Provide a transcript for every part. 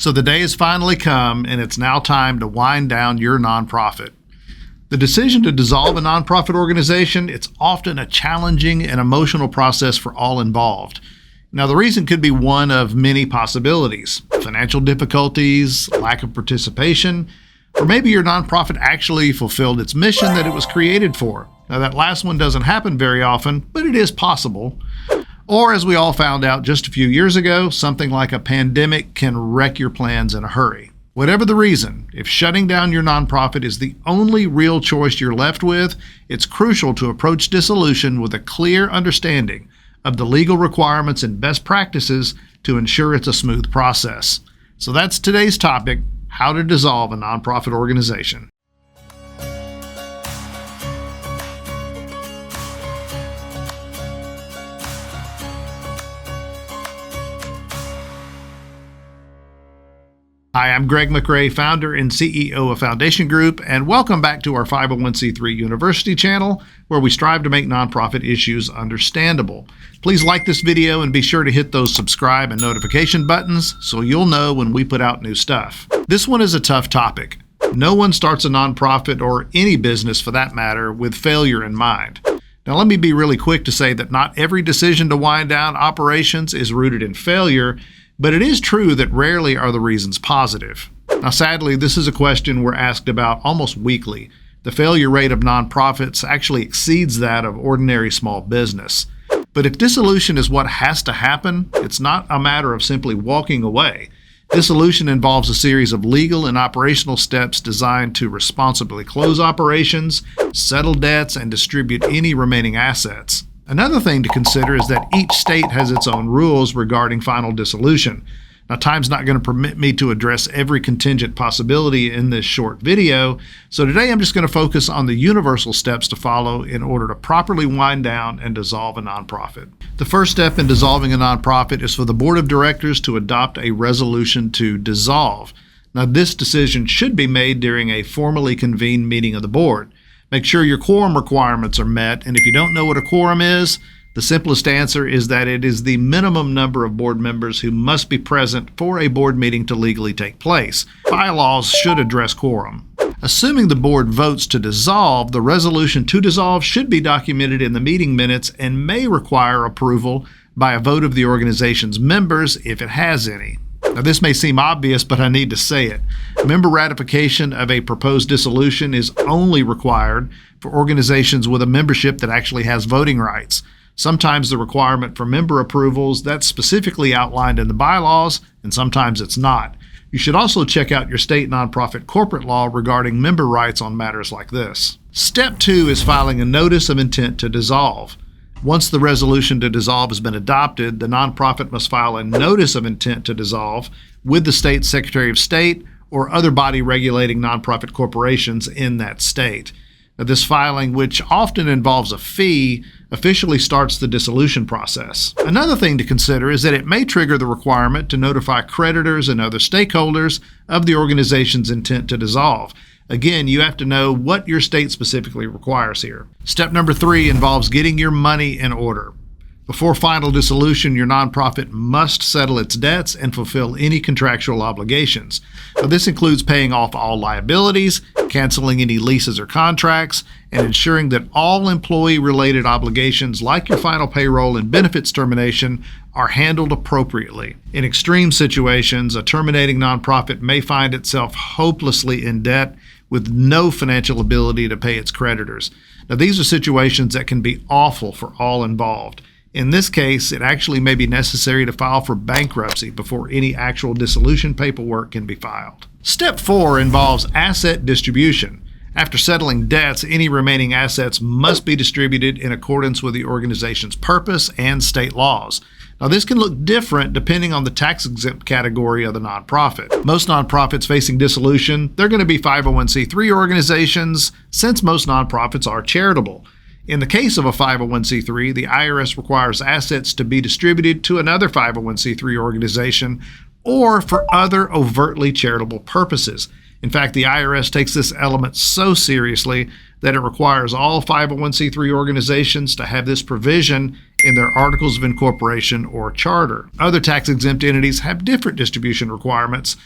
So the day has finally come, and it's now time to wind down your nonprofit. The decision to dissolve a nonprofit organization, it's often a challenging and emotional process for all involved. Now, the reason could be one of many possibilities: financial difficulties, lack of participation, or maybe your nonprofit actually fulfilled its mission that it was created for. Now, that last one doesn't happen very often, but it is possible. Or, as we all found out just a few years ago, something like a pandemic can wreck your plans in a hurry. Whatever the reason, if shutting down your nonprofit is the only real choice you're left with, it's crucial to approach dissolution with a clear understanding of the legal requirements and best practices to ensure it's a smooth process. So that's today's topic: how to dissolve a nonprofit organization. Hi, I'm Greg McRae, founder and CEO of Foundation Group, and welcome back to our 501c3 University channel, where we strive to make nonprofit issues understandable. Please like this video and be sure to hit those subscribe and notification buttons so you'll know when we put out new stuff. This one is a tough topic. No one starts a nonprofit, or any business for that matter, with failure in mind. Now, let me be really quick to say that not every decision to wind down operations is rooted in failure, but it is true that rarely are the reasons positive. Now, sadly, this is a question we're asked about almost weekly. The failure rate of nonprofits actually exceeds that of ordinary small business. But if dissolution is what has to happen, it's not a matter of simply walking away. Dissolution involves a series of legal and operational steps designed to responsibly close operations, settle debts, and distribute any remaining assets. Another thing to consider is that each state has its own rules regarding final dissolution. Now, time's not going to permit me to address every contingent possibility in this short video, so today I'm just going to focus on the universal steps to follow in order to properly wind down and dissolve a nonprofit. The first step in dissolving a nonprofit is for the board of directors to adopt a resolution to dissolve. Now, this decision should be made during a formally convened meeting of the board. Make sure your quorum requirements are met, and if you don't know what a quorum is, the simplest answer is that it is the minimum number of board members who must be present for a board meeting to legally take place. Bylaws should address quorum. Assuming the board votes to dissolve, the resolution to dissolve should be documented in the meeting minutes and may require approval by a vote of the organization's members if it has any. Now, this may seem obvious, but I need to say it. Member ratification of a proposed dissolution is only required for organizations with a membership that actually has voting rights. Sometimes the requirement for member approvals, that's specifically outlined in the bylaws, and sometimes it's not. You should also check out your state nonprofit corporate law regarding member rights on matters like this. Step 2 is filing a notice of intent to dissolve. Once the resolution to dissolve has been adopted, the nonprofit must file a notice of intent to dissolve with the state Secretary of State or other body regulating nonprofit corporations in that state. Now, this filing, which often involves a fee, officially starts the dissolution process. Another thing to consider is that it may trigger the requirement to notify creditors and other stakeholders of the organization's intent to dissolve. Again, you have to know what your state specifically requires here. Step number 3 involves getting your money in order. Before final dissolution, your nonprofit must settle its debts and fulfill any contractual obligations. Now, this includes paying off all liabilities, canceling any leases or contracts, and ensuring that all employee-related obligations like your final payroll and benefits termination are handled appropriately. In extreme situations, a terminating nonprofit may find itself hopelessly in debt with no financial ability to pay its creditors. Now, these are situations that can be awful for all involved. In this case, it actually may be necessary to file for bankruptcy before any actual dissolution paperwork can be filed. Step 4 involves asset distribution. After settling debts, any remaining assets must be distributed in accordance with the organization's purpose and state laws. Now, this can look different depending on the tax-exempt category of the nonprofit. Most nonprofits facing dissolution, they're going to be 501c3 organizations, since most nonprofits are charitable. In the case of a 501c3, the IRS requires assets to be distributed to another 501c3 organization or for other overtly charitable purposes. In fact, the IRS takes this element so seriously that it requires all 501c3 organizations to have this provision in their articles of incorporation or charter. Other tax-exempt entities have different distribution requirements.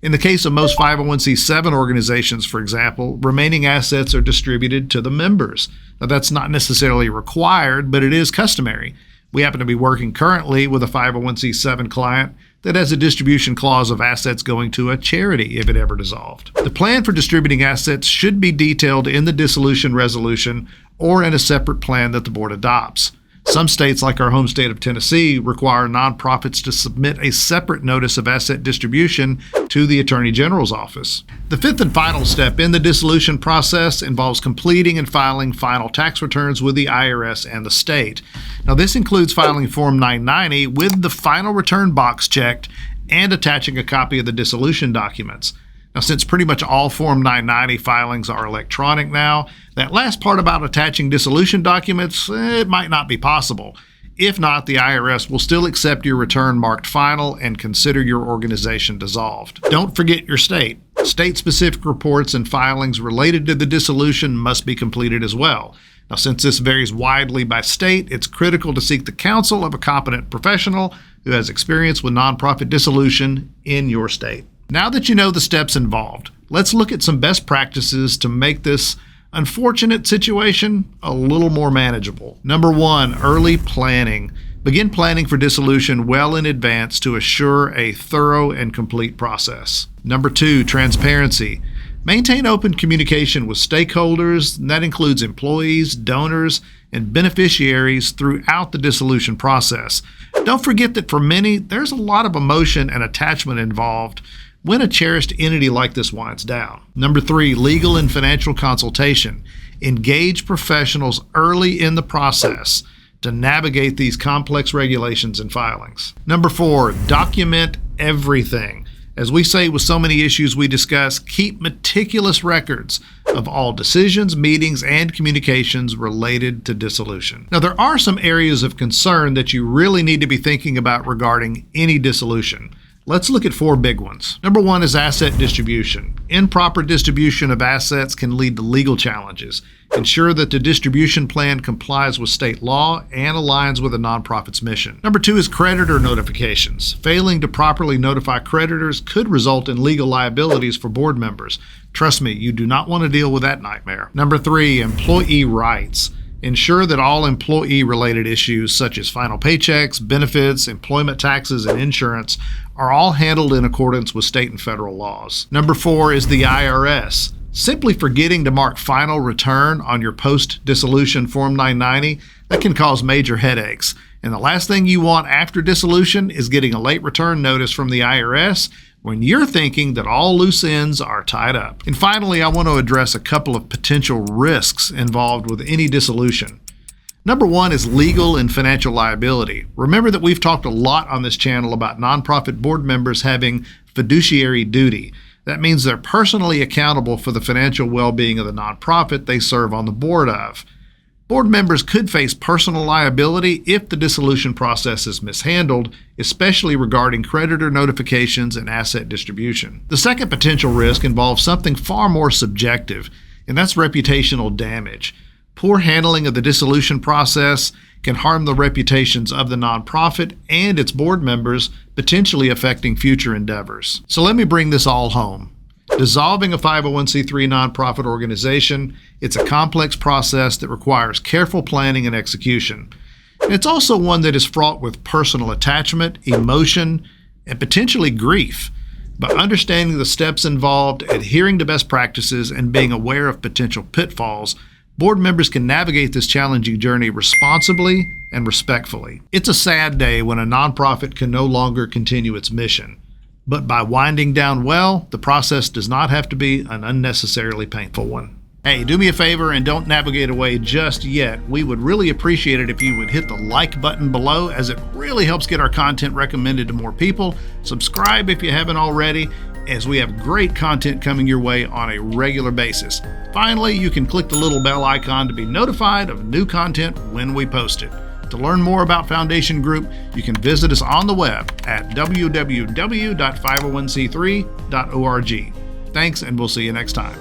In the case of most 501c7 organizations, for example, remaining assets are distributed to the members. Now, that's not necessarily required, but it is customary. We happen to be working currently with a 501c7 client that has a distribution clause of assets going to a charity if it ever dissolved. The plan for distributing assets should be detailed in the dissolution resolution or in a separate plan that the board adopts. Some states, like our home state of Tennessee, require nonprofits to submit a separate notice of asset distribution to the Attorney General's office. The fifth and final step in the dissolution process involves completing and filing final tax returns with the IRS and the state. Now, this includes filing Form 990 with the final return box checked and attaching a copy of the dissolution documents. Now, since pretty much all Form 990 filings are electronic now, that last part about attaching dissolution documents, it might not be possible. If not, the IRS will still accept your return marked final and consider your organization dissolved. Don't forget your state. State-specific reports and filings related to the dissolution must be completed as well. Now, since this varies widely by state, it's critical to seek the counsel of a competent professional who has experience with nonprofit dissolution in your state. Now that you know the steps involved, let's look at some best practices to make this unfortunate situation a little more manageable. Number 1, early planning. Begin planning for dissolution well in advance to assure a thorough and complete process. Number 2, transparency. Maintain open communication with stakeholders, and that includes employees, donors, and beneficiaries throughout the dissolution process. Don't forget that for many, there's a lot of emotion and attachment involved when a cherished entity like this winds down. Number 3, legal and financial consultation. Engage professionals early in the process to navigate these complex regulations and filings. Number 4, document everything. As we say with so many issues we discuss, keep meticulous records of all decisions, meetings, and communications related to dissolution. Now, there are some areas of concern that you really need to be thinking about regarding any dissolution. Let's look at 4 big ones. Number 1 is asset distribution. Improper distribution of assets can lead to legal challenges. Ensure that the distribution plan complies with state law and aligns with a nonprofit's mission. Number 2 is creditor notifications. Failing to properly notify creditors could result in legal liabilities for board members. Trust me, you do not want to deal with that nightmare. Number 3, employee rights. Ensure that all employee-related issues such as final paychecks, benefits, employment taxes, and insurance are all handled in accordance with state and federal laws. Number 4 is the IRS. Simply forgetting to mark final return on your post-dissolution Form 990, that can cause major headaches. And the last thing you want after dissolution is getting a late return notice from the IRS when you're thinking that all loose ends are tied up. And finally, I want to address a couple of potential risks involved with any dissolution. Number 1 is legal and financial liability. Remember that we've talked a lot on this channel about nonprofit board members having fiduciary duty. That means they're personally accountable for the financial well-being of the nonprofit they serve on the board of. Board members could face personal liability if the dissolution process is mishandled, especially regarding creditor notifications and asset distribution. The second potential risk involves something far more subjective, and that's reputational damage. Poor handling of the dissolution process can harm the reputations of the nonprofit and its board members, potentially affecting future endeavors. So let me bring this all home. Dissolving a 501c3 nonprofit organization, it's a complex process that requires careful planning and execution. And it's also one that is fraught with personal attachment, emotion, and potentially grief. By understanding the steps involved, adhering to best practices, and being aware of potential pitfalls, board members can navigate this challenging journey responsibly and respectfully. It's a sad day when a nonprofit can no longer continue its mission. But by winding down well, the process does not have to be an unnecessarily painful one. Hey, do me a favor and don't navigate away just yet. We would really appreciate it if you would hit the like button below, as it really helps get our content recommended to more people. Subscribe if you haven't already, as we have great content coming your way on a regular basis. Finally, you can click the little bell icon to be notified of new content when we post it. To learn more about Foundation Group, you can visit us on the web at www.501c3.org. Thanks, and we'll see you next time.